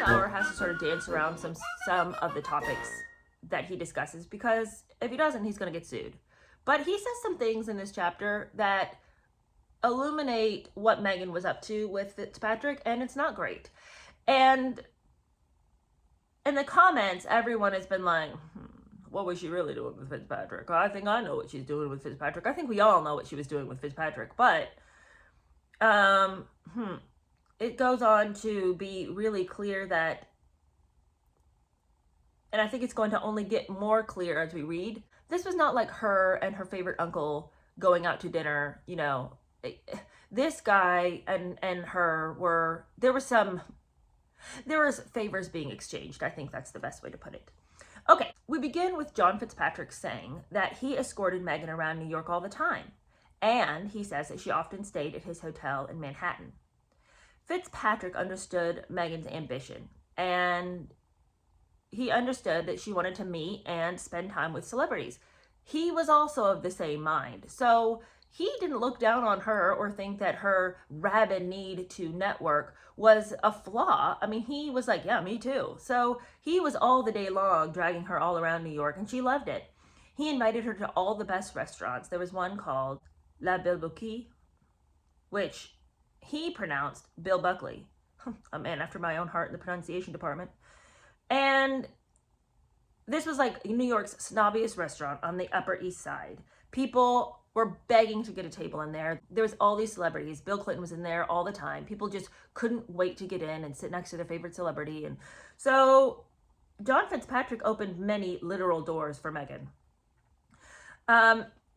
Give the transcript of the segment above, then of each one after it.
Hour has to sort of dance around some of the topics that he discusses, because if he doesn't, he's going to get sued. But he says some things in this chapter that illuminate what Meghan was up to with Fitzpatrick, and it's not great. And in the comments, everyone has been like, what was she really doing with Fitzpatrick? I think I know what she's doing with Fitzpatrick. I think we all know what she was doing with Fitzpatrick. But it goes on to be really clear that, and I think it's going to only get more clear as we read, this was not like her and her favorite uncle going out to dinner. You know, this guy and her were, there was favors being exchanged. I think that's the best way to put it. Okay, we begin with John Fitzpatrick saying that he escorted Meghan around New York all the time, and he says that she often stayed at his hotel in Manhattan. Fitzpatrick understood Meghan's ambition, and he understood that she wanted to meet and spend time with celebrities. He was also of the same mind. So he didn't look down on her or think that her rabid need to network was a flaw. I mean, he was like, yeah, me too. So he was all the day long dragging her all around New York, and she loved it. He invited her to all the best restaurants. There was one called La Belle Bouquet, which he pronounced Bill Buckley, a man after my own heart in the pronunciation department. And this was like New York's snobbiest restaurant on the Upper East Side. People were begging to get a table in there. There was all these celebrities. Bill Clinton was in there all the time. People just couldn't wait to get in and sit next to their favorite celebrity. And so John Fitzpatrick opened many literal doors for Meghan.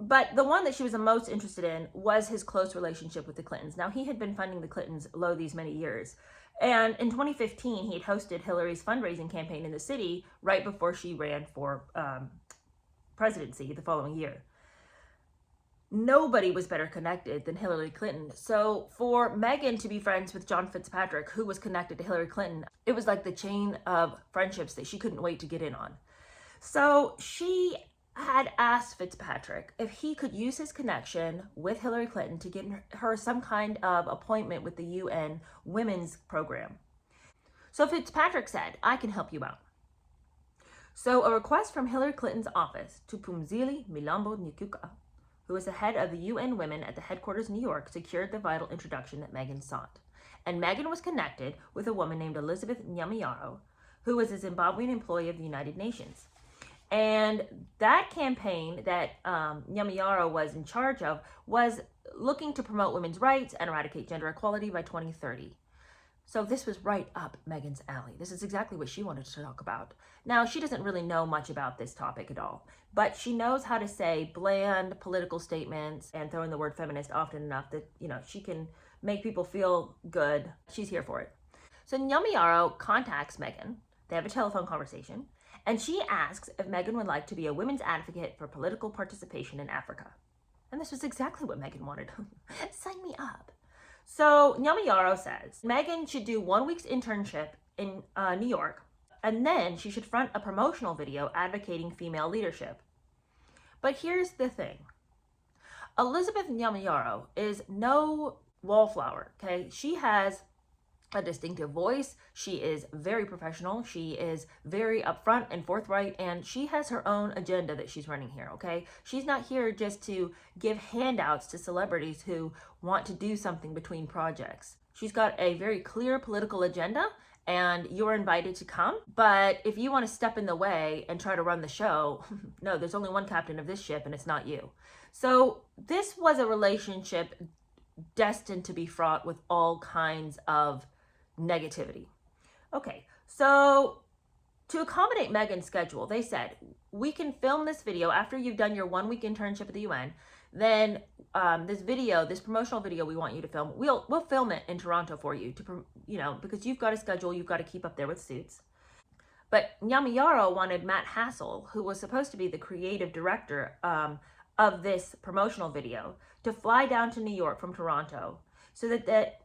But the one that she was the most interested in was his close relationship with the Clintons. Now, he had been funding the Clintons low these many years. And in 2015, he had hosted Hillary's fundraising campaign in the city right before she ran for presidency the following year. Nobody was better connected than Hillary Clinton. So for Meghan to be friends with John Fitzpatrick, who was connected to Hillary Clinton, it was like the chain of friendships that she couldn't wait to get in on. So she had asked Fitzpatrick if he could use his connection with Hillary Clinton to get her some kind of appointment with the UN Women's Program. So Fitzpatrick said, I can help you out. So a request from Hillary Clinton's office to Phumzile Mlambo Ngcuka, who was the head of the UN Women at the headquarters in New York, secured the vital introduction that Meghan sought. And Meghan was connected with a woman named Elizabeth Nyamiyaro, who was a Zimbabwean employee of the United Nations. And that campaign that Nyamiyaro was in charge of was looking to promote women's rights and eradicate gender equality by 2030. So this was right up Meghan's alley. This is exactly what she wanted to talk about. Now, she doesn't really know much about this topic at all, but she knows how to say bland political statements and throw in the word feminist often enough that, you know, she can make people feel good. She's here for it. So Nyamiyaro contacts Meghan. They have a telephone conversation, and she asks if Meghan would like to be a women's advocate for political participation in Africa. And this was exactly what Meghan wanted. Sign me up. So Nyamiyaro says Meghan should do 1 week's internship in New York, and then she should front a promotional video advocating female leadership. But here's the thing. Elizabeth Nyamiyaro is no wallflower, okay? She has a distinctive voice. She is very professional. She is very upfront and forthright, and she has her own agenda that she's running here, okay? She's not here just to give handouts to celebrities who want to do something between projects. She's got a very clear political agenda, and you're invited to come. But if you want to step in the way and try to run the show, no, there's only one captain of this ship, and it's not you. So this was a relationship destined to be fraught with all kinds of negativity. Okay, so to accommodate Meghan's schedule, they said, we can film this video after you've done your 1 week internship at the UN. Then this promotional video we want you to film, we'll film it in Toronto for you to, because you've got a schedule, you've got to keep up there with suits. But Nyamiyaro wanted Matt Hassel, who was supposed to be the creative director of this promotional video, to fly down to New York from Toronto so that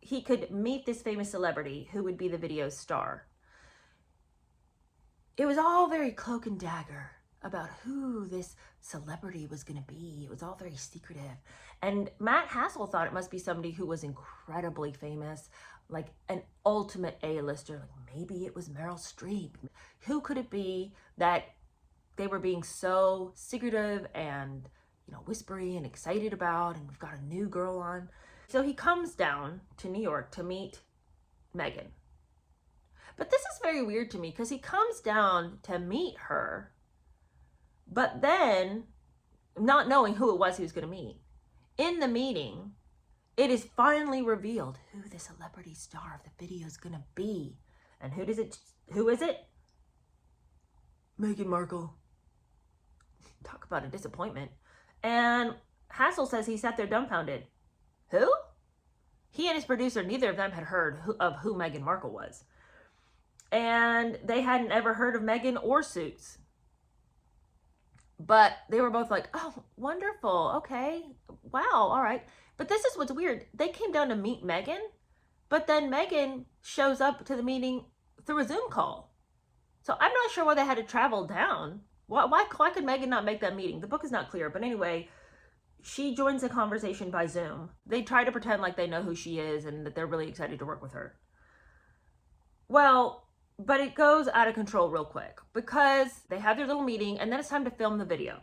he could meet this famous celebrity who would be the video's star. It was all very cloak and dagger. about who this celebrity was going to be. It was all very secretive. And Matt Hassel thought it must be somebody who was incredibly famous, like an ultimate A-lister. Like maybe it was Meryl Streep. Who could it be that they were being so secretive and, whispery and excited about, and we've got a new girl on. So he comes down to New York to meet Meghan. But this is very weird to me because he comes down to meet her, but then, not knowing who it was he was going to meet. In the meeting, it is finally revealed who the celebrity star of the video is going to be. And who is it? Meghan Markle. Talk about a disappointment. And Hassel says he sat there dumbfounded. Who? He and his producer, neither of them had heard of who Meghan Markle was. And they hadn't ever heard of Meghan or Suits. But they were both like, oh, wonderful. Okay. Wow. All right. But this is what's weird. They came down to meet Meghan, but then Meghan shows up to the meeting through a Zoom call. So I'm not sure why they had to travel down. Why could Meghan not make that meeting? The book is not clear. But anyway, she joins the conversation by Zoom. They try to pretend like they know who she is and that they're really excited to work with her. Well, but it goes out of control real quick because they have their little meeting and then it's time to film the video.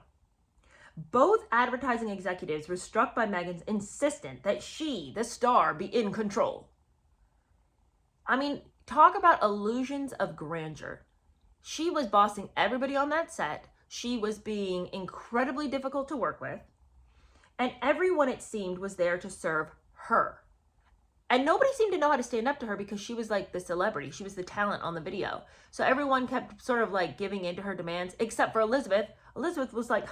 Both advertising executives were struck by Meghan's insistence that she, the star, be in control. I mean, talk about illusions of grandeur. She was bossing everybody on that set. She was being incredibly difficult to work with. And everyone, it seemed, was there to serve her. And nobody seemed to know how to stand up to her because she was like the celebrity. She was the talent on the video. So everyone kept sort of like giving in to her demands, except for Elizabeth. Elizabeth was like,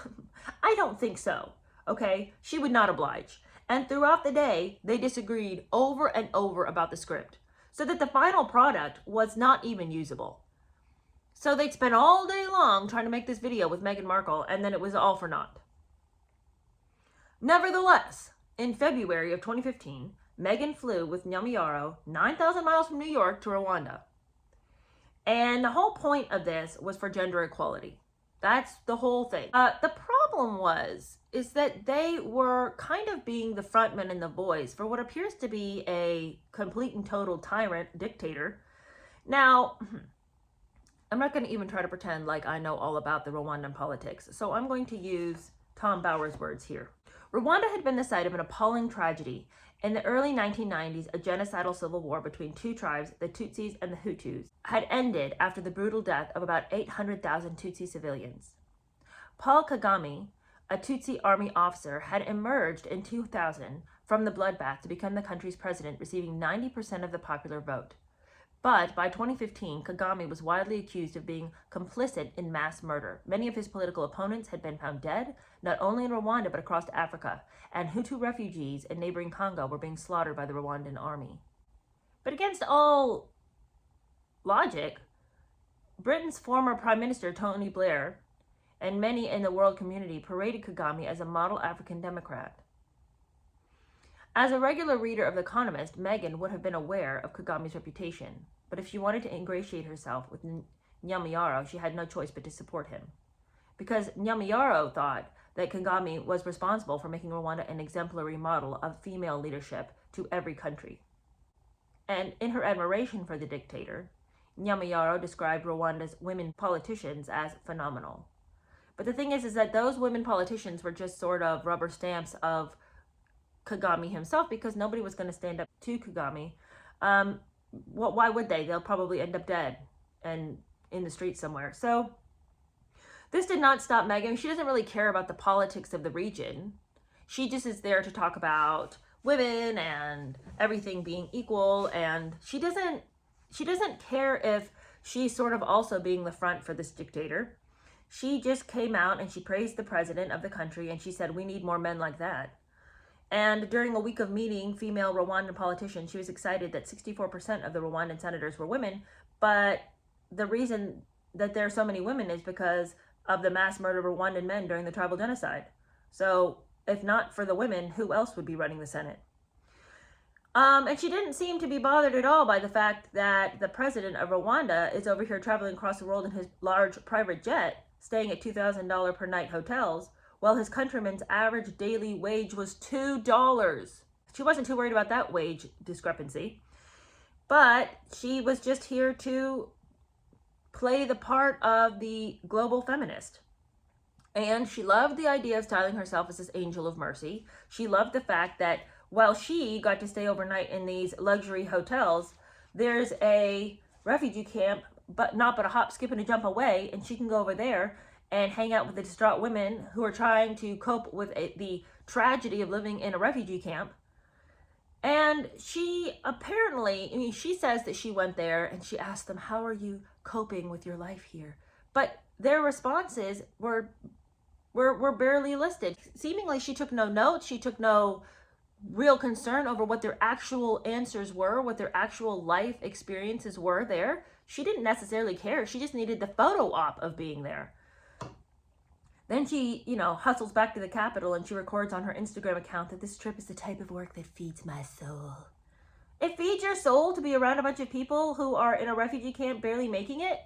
I don't think so. Okay? She would not oblige. And throughout the day, they disagreed over and over about the script, so that the final product was not even usable. So they'd spent all day long trying to make this video with Meghan Markle, and then it was all for naught. Nevertheless, in February of 2015, Meghan flew with Nyamiyaro 9,000 miles from New York to Rwanda. And the whole point of this was for gender equality. That's the whole thing. The problem is that they were kind of being the frontman and the voice for what appears to be a complete and total tyrant dictator. Now, I'm not going to even try to pretend like I know all about the Rwandan politics, so I'm going to use Tom Bauer's words here. Rwanda had been the site of an appalling tragedy. In the early 1990s, a genocidal civil war between two tribes, the Tutsis and the Hutus, had ended after the brutal death of about 800,000 Tutsi civilians. Paul Kagame, a Tutsi army officer, had emerged in 2000 from the bloodbath to become the country's president, receiving 90% of the popular vote. But by 2015, Kagame was widely accused of being complicit in mass murder. Many of his political opponents had been found dead, not only in Rwanda but across Africa, and Hutu refugees in neighboring Congo were being slaughtered by the Rwandan army. But against all logic, Britain's former Prime Minister Tony Blair and many in the world community paraded Kagame as a model African Democrat. As a regular reader of The Economist, Meghan would have been aware of Kagame's reputation, but if she wanted to ingratiate herself with Nyamiyaro, she had no choice but to support him. Because Nyamiyaro thought that Kagame was responsible for making Rwanda an exemplary model of female leadership to every country. And in her admiration for the dictator, Nyamiyaro described Rwanda's women politicians as phenomenal. But the thing is that those women politicians were just sort of rubber stamps of Kagame himself, because nobody was going to stand up to Kagame. Why would they? They'll probably end up dead and in the streets somewhere. So this did not stop Meghan. She doesn't really care about the politics of the region. She just is there to talk about women and everything being equal, and she doesn't care if she's sort of also being the front for this dictator. She just came out and she praised the president of the country, and she said, we need more men like that. And during a week of meeting female Rwandan politicians, she was excited that 64% of the Rwandan senators were women. But the reason that there are so many women is because of the mass murder of Rwandan men during the tribal genocide. So if not for the women, who else would be running the Senate? And she didn't seem to be bothered at all by the fact that the president of Rwanda is over here traveling across the world in his large private jet, staying at $2,000 per night hotels, while his countrymen's average daily wage was $2. She wasn't too worried about that wage discrepancy, but she was just here to play the part of the global feminist. And she loved the idea of styling herself as this angel of mercy. She loved the fact that while she got to stay overnight in these luxury hotels, there's a refugee camp, but not but a hop, skip, and a jump away, and she can go over there and hang out with the distraught women who are trying to cope with the tragedy of living in a refugee camp. And she apparently, I mean, she says that she went there and she asked them, how are you coping with your life here? But their responses were barely listed. Seemingly, she took no notes. She took no real concern over what their actual answers were, what their actual life experiences were there. She didn't necessarily care. She just needed the photo op of being there. Then she, hustles back to the Capitol and she records on her Instagram account that this trip is the type of work that feeds my soul. It feeds your soul to be around a bunch of people who are in a refugee camp barely making it?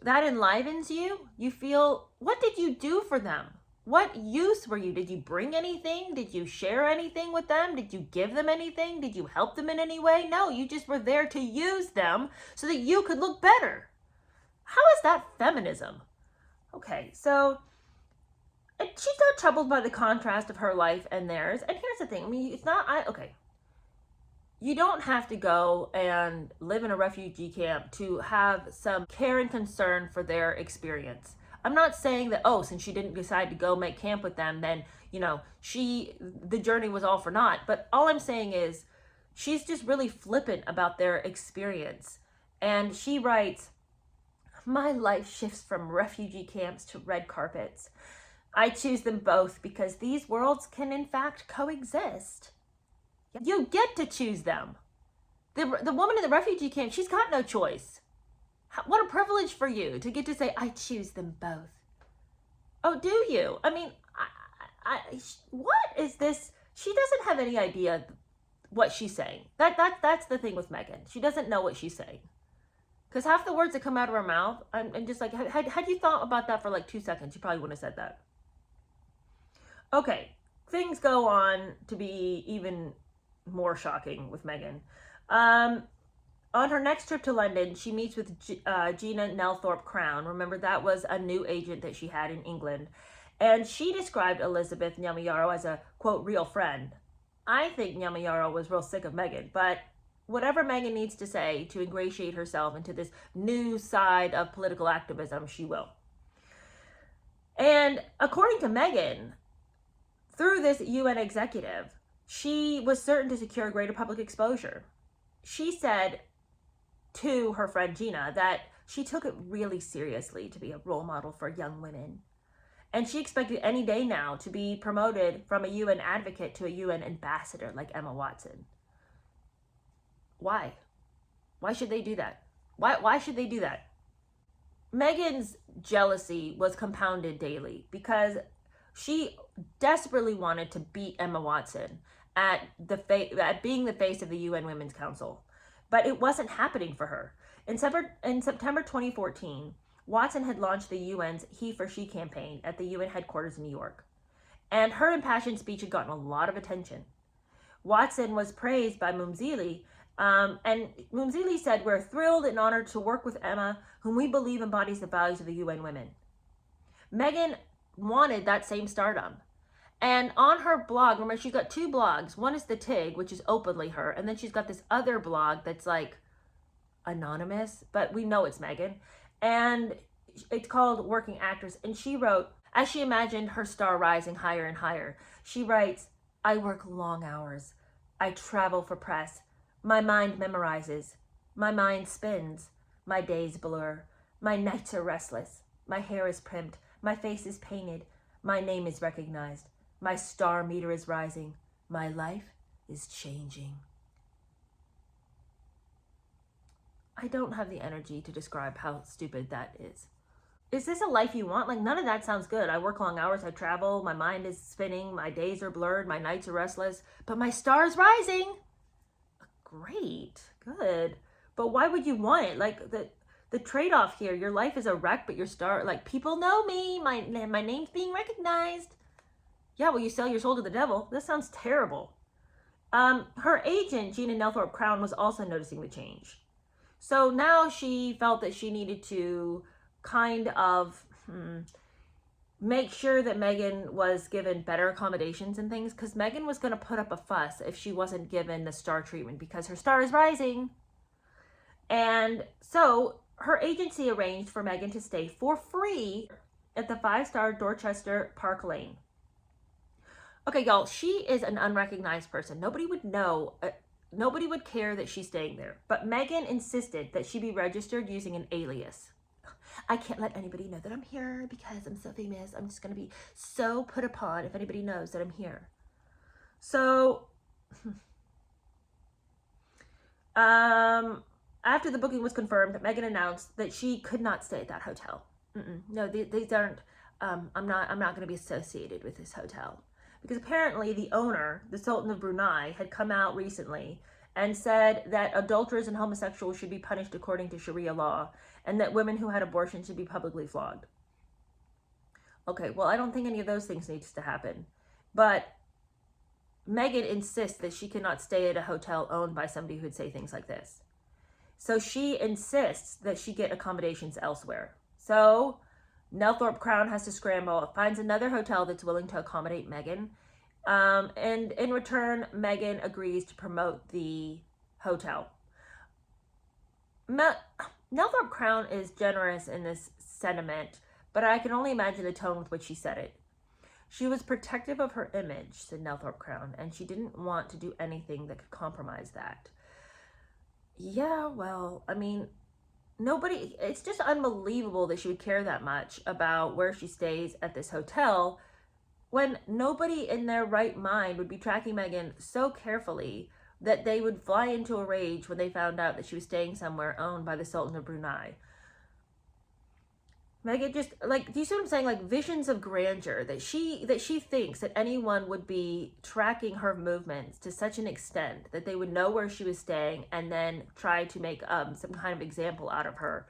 That enlivens you? You feel, what did you do for them? What use were you? Did you bring anything? Did you share anything with them? Did you give them anything? Did you help them in any way? No, you just were there to use them so that you could look better. How is that feminism? Okay, so she's not troubled by the contrast of her life and theirs. And here's the thing. I mean, it's not, okay. You don't have to go and live in a refugee camp to have some care and concern for their experience. I'm not saying that, since she didn't decide to go make camp with them, then, the journey was all for naught. But all I'm saying is she's just really flippant about their experience. And she writes, my life shifts from refugee camps to red carpets. I choose them both because these worlds can in fact coexist. You get to choose them. The woman in the refugee camp, she's got no choice. What a privilege for you to get to say, I choose them both. Oh, do you? I mean, what is this? She doesn't have any idea what she's saying. That's the thing with Meghan. She doesn't know what she's saying. Because half the words that come out of her mouth, I'm just like, had you thought about that for like 2 seconds, you probably wouldn't have said that. Okay, things go on to be even more shocking with Meghan. On her next trip to London, she meets with Gina Nelthorpe Crown. Remember, that was a new agent that she had in England. And she described Elizabeth Nyamuyaro as a, quote, real friend. I think Nyamuyaro was real sick of Meghan, but whatever Meghan needs to say to ingratiate herself into this new side of political activism, she will. And according to Meghan, through this UN executive, she was certain to secure greater public exposure. She said to her friend Gina that she took it really seriously to be a role model for young women. And she expected any day now to be promoted from a UN advocate to a UN ambassador like Emma Watson. Why? Why should they do that? Why should they do that? Meghan's jealousy was compounded daily because she desperately wanted to beat Emma Watson at being the face of the UN Women's Council. But it wasn't happening for her. In September 2014, Watson had launched the UN's He for She campaign at the UN headquarters in New York. And her impassioned speech had gotten a lot of attention. Watson was praised by Mumzili, and Mumzili said, we're thrilled and honored to work with Emma, whom we believe embodies the values of the UN Women. Meghan wanted that same stardom. And on her blog, remember, she's got 2 blogs. One is the TIG, which is openly her, and then she's got this other blog that's like anonymous, but we know it's Meghan. And it's called Working Actress. And she wrote, as she imagined her star rising higher and higher, she writes, I work long hours. I travel for press. My mind memorizes. My mind spins. My days blur. My nights are restless. My hair is primped. My face is painted. My name is recognized. My star meter is rising. My life is changing. I don't have the energy to describe how stupid that is. Is this a life you want? Like, none of that sounds good. I work long hours, I travel, my mind is spinning, my days are blurred, my nights are restless, but my star's rising. Great, good. But why would you want it? Like, the trade-off here, your life is a wreck, but your star, like, people know me, my name's being recognized. Yeah, well, you sell your soul to the devil. This sounds terrible. Her agent, Gina Nelthorpe Crown, was also noticing the change. So now she felt that she needed to kind of make sure that Meghan was given better accommodations and things, because Meghan was going to put up a fuss if she wasn't given the star treatment because her star is rising. And so her agency arranged for Meghan to stay for free at the 5-star Dorchester Park Lane. Okay, y'all, she is an unrecognized person. Nobody would know, nobody would care that she's staying there. But Meghan insisted that she be registered using an alias. I can't let anybody know that I'm here because I'm so famous. I'm just going to be so put upon if anybody knows that I'm here. So, after the booking was confirmed, Meghan announced that she could not stay at that hotel. No, these aren't, I'm not going to be associated with this hotel. Because apparently the owner, the Sultan of Brunei, had come out recently and said that adulterers and homosexuals should be punished according to Sharia law, and that women who had abortions should be publicly flogged. Okay, well, I don't think any of those things needs to happen. But Meghan insists that she cannot stay at a hotel owned by somebody who'd say things like this. So she insists that she get accommodations elsewhere. So Nelthorpe Crown has to scramble, finds another hotel that's willing to accommodate Meghan. And in return, Meghan agrees to promote the hotel. Nelthorpe Crown is generous in this sentiment, but I can only imagine the tone with which she said it. She was protective of her image, said Nelthorpe Crown, and she didn't want to do anything that could compromise that. Yeah, well, I mean, nobody, it's just unbelievable that she would care that much about where she stays at this hotel when nobody in their right mind would be tracking Meghan so carefully that they would fly into a rage when they found out that she was staying somewhere owned by the Sultan of Brunei. Meghan just, like, do you see what I'm saying? Like, visions of grandeur, that she thinks that anyone would be tracking her movements to such an extent that they would know where she was staying and then try to make some kind of example out of her.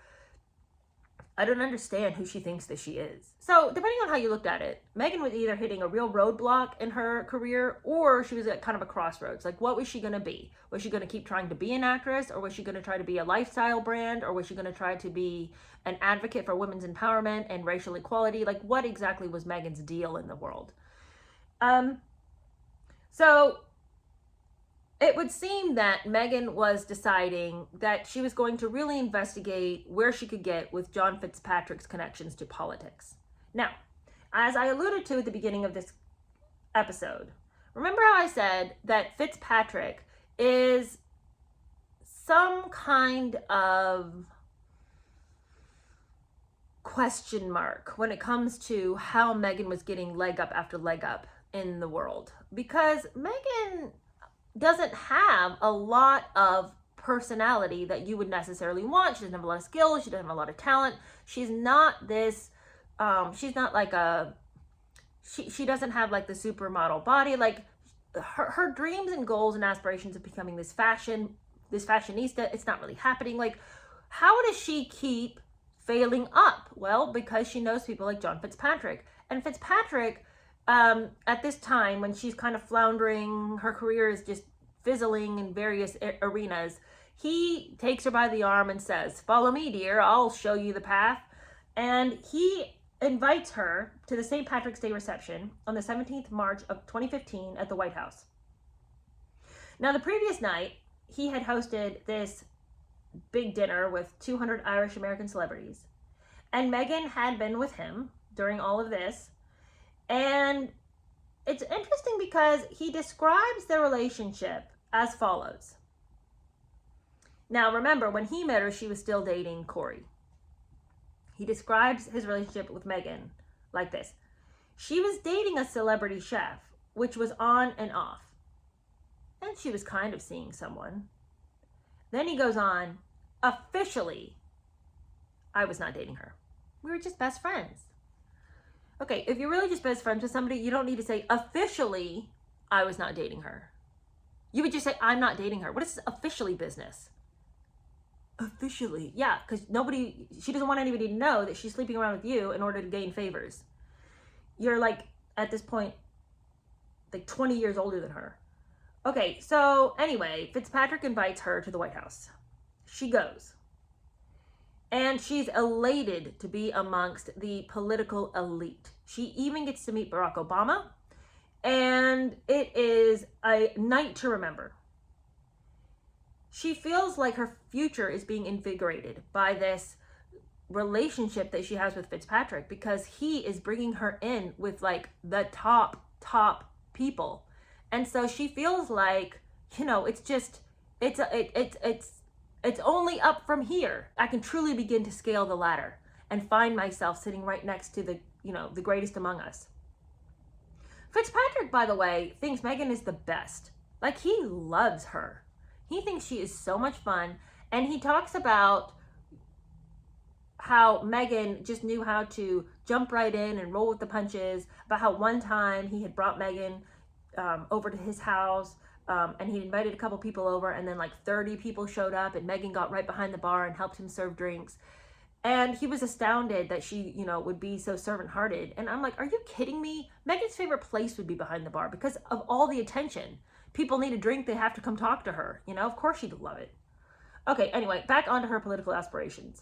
I don't understand who she thinks that she is. So, depending on how you looked at it, Meghan was either hitting a real roadblock in her career, or she was at kind of a crossroads. Like, what was she going to be? Was she going to keep trying to be an actress, or was she going to try to be a lifestyle brand, or was she going to try to be an advocate for women's empowerment and racial equality? Like, what exactly was Meghan's deal in the world? So it would seem that Meghan was deciding that she was going to really investigate where she could get with John Fitzpatrick's connections to politics. Now, as I alluded to at the beginning of this episode, remember how I said that Fitzpatrick is some kind of question mark when it comes to how Meghan was getting leg up after leg up in the world? Because Meghan doesn't have a lot of personality that you would necessarily want. She doesn't have a lot of skill. She doesn't have a lot of talent. She's not this, she's not like she doesn't have like the supermodel body. Like her dreams and goals and aspirations of becoming this fashionista, it's not really happening. Like, how does she keep failing up? Well, because she knows people like John Fitzpatrick. And Fitzpatrick, at this time when she's kind of floundering, her career is just fizzling in various arenas, he takes her by the arm and says, "Follow me, dear, I'll show you the path." And he invites her to the St. Patrick's Day reception on the 17th March of 2015 at the White House. Now, the previous night, he had hosted this big dinner with 200 Irish American celebrities, and Meghan had been with him during all of this. And it's interesting because he describes their relationship as follows. Now, remember, when he met her, she was still dating Corey. He describes his relationship with Meghan like this. She was dating a celebrity chef, which was on and off. And she was kind of seeing someone. Then he goes on, officially, I was not dating her. We were just best friends. Okay, if you're really just best friends with somebody, you don't need to say, officially, I was not dating her. You would just say, I'm not dating her. What is this officially business? Officially. Yeah, because she doesn't want anybody to know that she's sleeping around with you in order to gain favors. You're like, at this point, like 20 years older than her. Okay, so anyway, Fitzpatrick invites her to the White House. She goes. And she's elated to be amongst the political elite. She even gets to meet Barack Obama. And it is a night to remember. She feels like her future is being invigorated by this relationship that she has with Fitzpatrick, because he is bringing her in with like the top people. And so she feels like, it's only up from here. I can truly begin to scale the ladder and find myself sitting right next to the greatest among us. Fitzpatrick, by the way, thinks Meghan is the best. Like, he loves her. He thinks she is so much fun. And he talks about how Meghan just knew how to jump right in and roll with the punches, about how one time he had brought Meghan over to his house, and he invited a couple people over, and then like 30 people showed up, and Meghan got right behind the bar and helped him serve drinks. And he was astounded that she, would be so servant-hearted. And I'm like, are you kidding me? Meghan's favorite place would be behind the bar because of all the attention. People need a drink, they have to come talk to her. Of course she'd love it. Okay, anyway, back onto her political aspirations.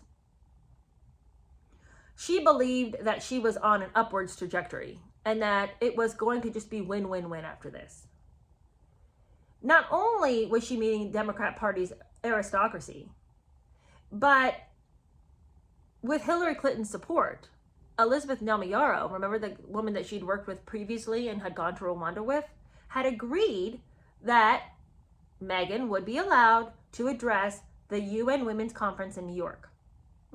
She believed that she was on an upwards trajectory and that it was going to just be win-win-win after this. Not only was she meeting Democrat Party's aristocracy, but with Hillary Clinton's support, Elizabeth Nyamuyaro, remember the woman that she'd worked with previously and had gone to Rwanda with, had agreed that Meghan would be allowed to address the UN Women's Conference in New York.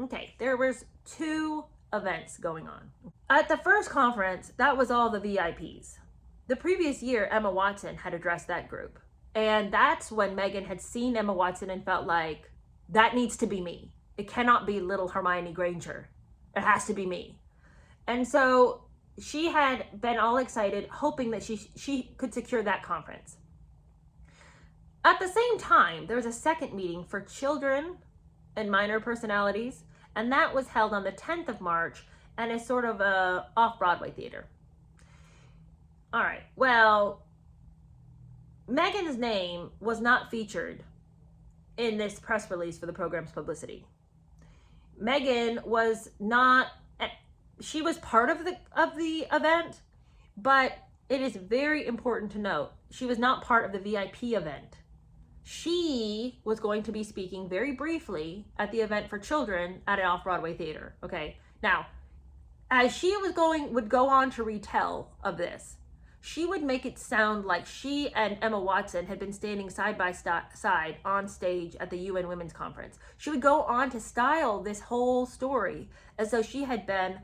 Okay, there was 2 events going on. At the first conference, that was all the VIPs. The previous year, Emma Watson had addressed that group. And that's when Meghan had seen Emma Watson and felt like, that needs to be me. It cannot be little Hermione Granger. It has to be me. And so she had been all excited, hoping that she could secure that conference. At the same time, there was a second meeting for children and minor personalities, and that was held on the 10th of March and is sort of a off-Broadway theater. All right, well, Meghan's name was not featured in this press release for the program's publicity. Meghan was not, she was part of the event, but it is very important to note, she was not part of the VIP event. She was going to be speaking very briefly at the event for children at an off-Broadway theater, okay? Now, as she would go on to retell of this, she would make it sound like she and Emma Watson had been standing side by side on stage at the UN Women's Conference. She would go on to style this whole story as though she had been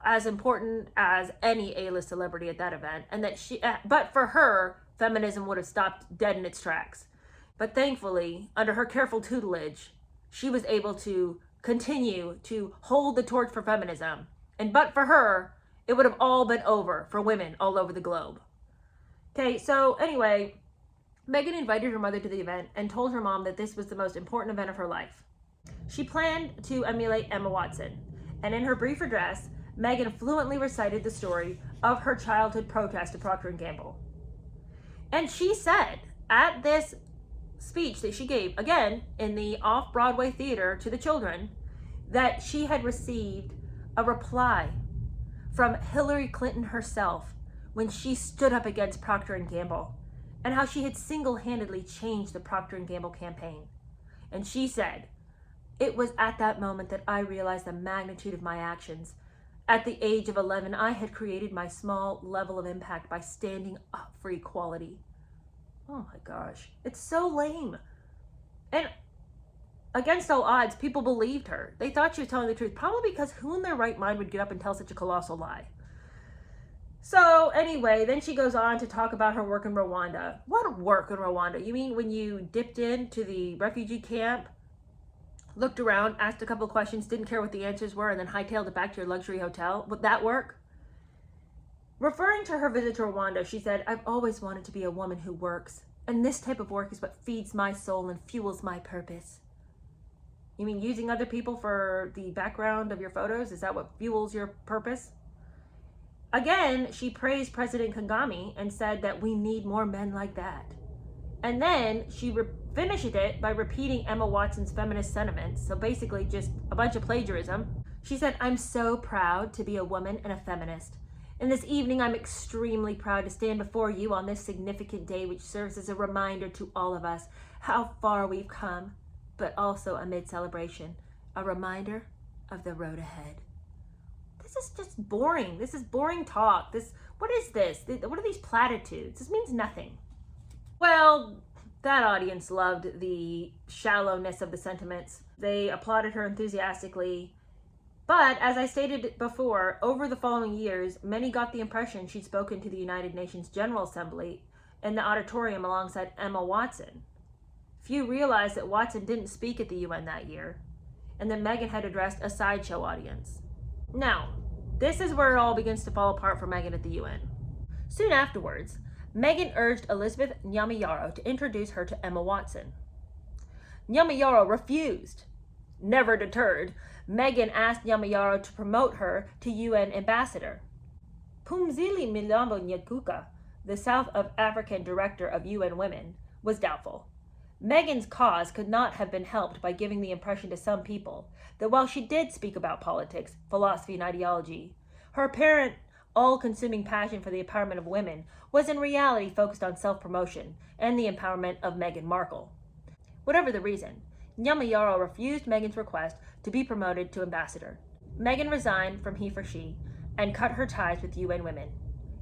as important as any A-list celebrity at that event, and that but for her, feminism would have stopped dead in its tracks. But thankfully, under her careful tutelage, she was able to continue to hold the torch for feminism. And but for her, it would have all been over for women all over the globe. Okay, so anyway, Meghan invited her mother to the event and told her mom that this was the most important event of her life. She planned to emulate Emma Watson, and in her brief address, Meghan fluently recited the story of her childhood protest to Procter & Gamble. And she said at this speech that she gave, again, in the off-Broadway theater to the children, that she had received a reply from Hillary Clinton herself when she stood up against Procter & Gamble, and how she had single-handedly changed the Procter & Gamble campaign. And she said, "It was at that moment that I realized the magnitude of my actions. At the age of 11, I had created my small level of impact by standing up for equality." Oh my gosh, it's so lame. And against all odds, people believed her. They thought she was telling the truth, probably because who in their right mind would get up and tell such a colossal lie? So anyway, then she goes on to talk about her work in Rwanda. What work in Rwanda? You mean when you dipped into the refugee camp, looked around, asked a couple of questions, didn't care what the answers were, and then hightailed it back to your luxury hotel? Would that work? Referring to her visit to Rwanda, she said, "I've always wanted to be a woman who works, and this type of work is what feeds my soul and fuels my purpose." You mean using other people for the background of your photos? Is that what fuels your purpose? Again, she praised President Kagame and said that we need more men like that. And then she finished it by repeating Emma Watson's feminist sentiments. So basically just a bunch of plagiarism. She said, "I'm so proud to be a woman and a feminist. And this evening, I'm extremely proud to stand before you on this significant day, which serves as a reminder to all of us how far we've come, but also amid celebration, a reminder of the road ahead." This is just boring. This is boring talk. What is this? What are these platitudes? This means nothing. Well, that audience loved the shallowness of the sentiments. They applauded her enthusiastically. But as I stated before, over the following years, many got the impression she'd spoken to the United Nations General Assembly in the auditorium alongside Emma Watson. Few realized that Watson didn't speak at the UN that year, and that Meghan had addressed a sideshow audience. Now, this is where it all begins to fall apart for Meghan at the UN. Soon afterwards, Meghan urged Elizabeth Nyamiyaro to introduce her to Emma Watson. Nyamiyaro refused. Never deterred, Meghan asked Nyamiyaro to promote her to UN ambassador. Phumzile Mlambo Nyakuka, the South African director of UN Women, was doubtful. Meghan's cause could not have been helped by giving the impression to some people that while she did speak about politics, philosophy, and ideology, her apparent all-consuming passion for the empowerment of women was in reality focused on self-promotion and the empowerment of Meghan Markle. Whatever the reason, Nyamiyaro refused Meghan's request to be promoted to ambassador. Meghan resigned from he for she and cut her ties with UN Women.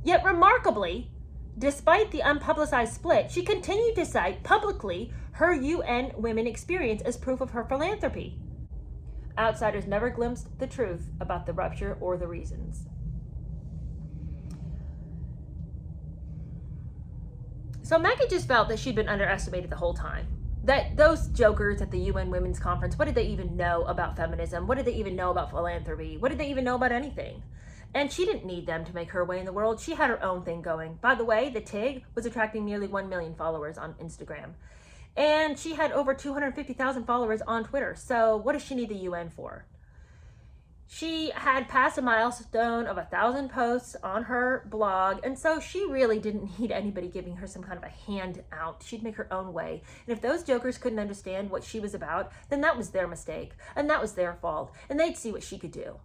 Yet remarkably, despite the unpublicized split, she continued to cite publicly her UN Women experience as proof of her philanthropy. Outsiders never glimpsed the truth about the rupture or the reasons. So Meghan just felt that she'd been underestimated the whole time. That those jokers at the UN Women's Conference, what did they even know about feminism? What did they even know about philanthropy? What did they even know about anything? And she didn't need them to make her way in the world. She had her own thing going. By the way, the TIG was attracting nearly 1 million followers on Instagram. And she had over 250,000 followers on Twitter. So what does she need the UN for? She had passed a milestone of 1,000 posts on her blog, and so she really didn't need anybody giving her some kind of a handout. She'd make her own way. And if those jokers couldn't understand what she was about, then that was their mistake, and that was their fault, and they'd see what she could do.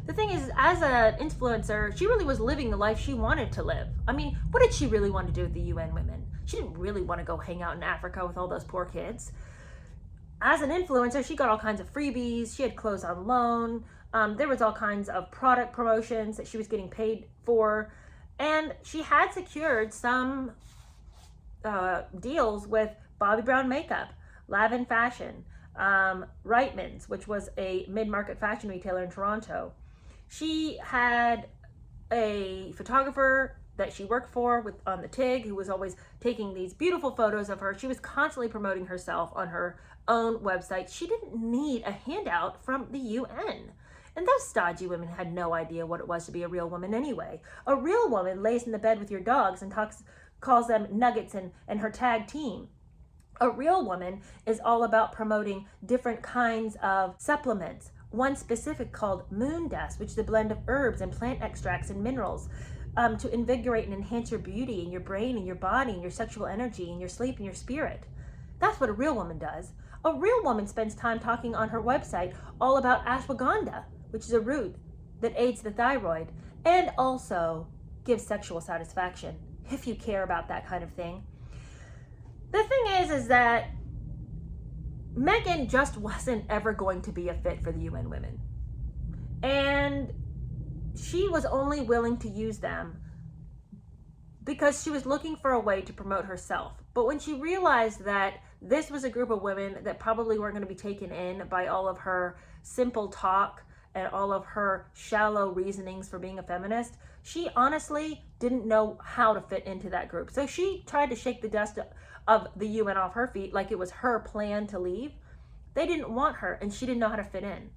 The thing is, as an influencer, she really was living the life she wanted to live. I mean, what did she really want to do with the UN Women? She didn't really want to go hang out in Africa with all those poor kids. As an influencer, she got all kinds of freebies. She had clothes on loan. There was all kinds of product promotions that she was getting paid for. And she had secured some deals with Bobbi Brown Makeup, Lavin Fashion, Reitmans, which was a mid-market fashion retailer in Toronto. She had a photographer that she worked for on the TIG who was always taking these beautiful photos of her. She was constantly promoting herself on her own website. She didn't need a handout from the UN. And those stodgy women had no idea what it was to be a real woman anyway. A real woman lays in the bed with your dogs and calls them nuggets and her tag team. A real woman is all about promoting different kinds of supplements. One specific called Moon Dust, which is a blend of herbs and plant extracts and minerals to invigorate and enhance your beauty and your brain and your body and your sexual energy and your sleep and your spirit. That's what a real woman does. A real woman spends time talking on her website all about ashwagandha, which is a root that aids the thyroid and also gives sexual satisfaction, if you care about that kind of thing. The thing is that Meghan just wasn't ever going to be a fit for the UN Women. And she was only willing to use them because she was looking for a way to promote herself. But when she realized that this was a group of women that probably weren't going to be taken in by all of her simple talk and all of her shallow reasonings for being a feminist, she honestly didn't know how to fit into that group. So she tried to shake the dust of the UN off her feet like it was her plan to leave. They didn't want her, and she didn't know how to fit in.